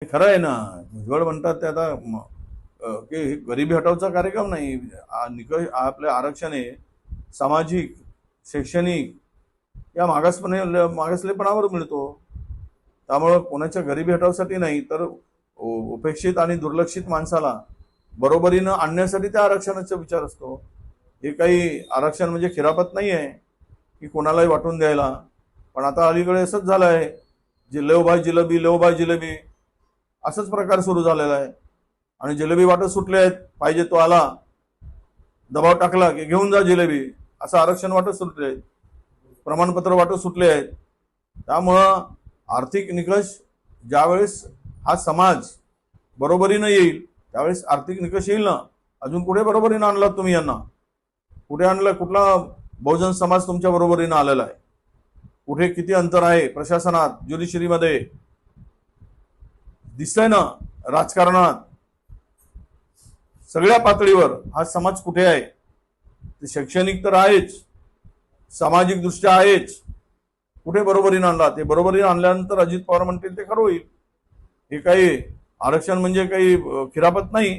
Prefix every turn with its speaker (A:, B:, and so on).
A: खरं आहे ना. भुजबळ म्हणतात ते आता की गरिबी हटवचा कार्यक्रम नाही. निकष आपले आरक्षण आहे सामाजिक, शैक्षणिक या मागासलेपणावर मिळतो. त्यामुळं कोणाच्या गरिबी हटवसाठी नाही, तर उपेक्षित आणि दुर्लक्षित माणसाला बरोबरीनं आणण्यासाठी त्या आरक्षणाचा विचार असतो. हे काही आरक्षण म्हणजे खिरापत नाही आहे की कोणालाही वाटून द्यायला. पण आता अलीकडे असंच झालं आहे, जे लेव भाई जिलेबी, लेव भाई जिलेबी असंच प्रकार सुरू झालेला आहे. आणि जिलेबी वाटत सुटले आहेत, पाहिजे तो आला, दबाव टाकला की घेऊन जा जिलेबी, असं आरक्षण वाटत सुटले आहेत, प्रमाणपत्र वाटत सुटले आहेत. त्यामुळं आर्थिक निकष ज्यावेळेस हा समाज बरोबरीनं येईल त्यावेळेस आर्थिक निकष येईल ना. अजून कुठे बरोबरीनं आणला तुम्ही यांना? कुठे आणलं? कुठला बहुजन समाज तुमच्या बरोबरीनं आलेला आहे? कुठे किती अंतर आहे प्रशासनात, ज्युडिशरीमध्ये दिसतंय ना. राजकारणात सगळ्या पातळीवर हा समाज कुठे आहे? ते शैक्षणिक तर आहेच, सामाजिक दृष्ट्या आहेच. कुठे बरोबरीनं आणला? ते बरोबरीनं आणल्यानंतर अजित पवार म्हणतील ते खरं होईल. हे काही आरक्षण म्हणजे काही खिरापत नाही.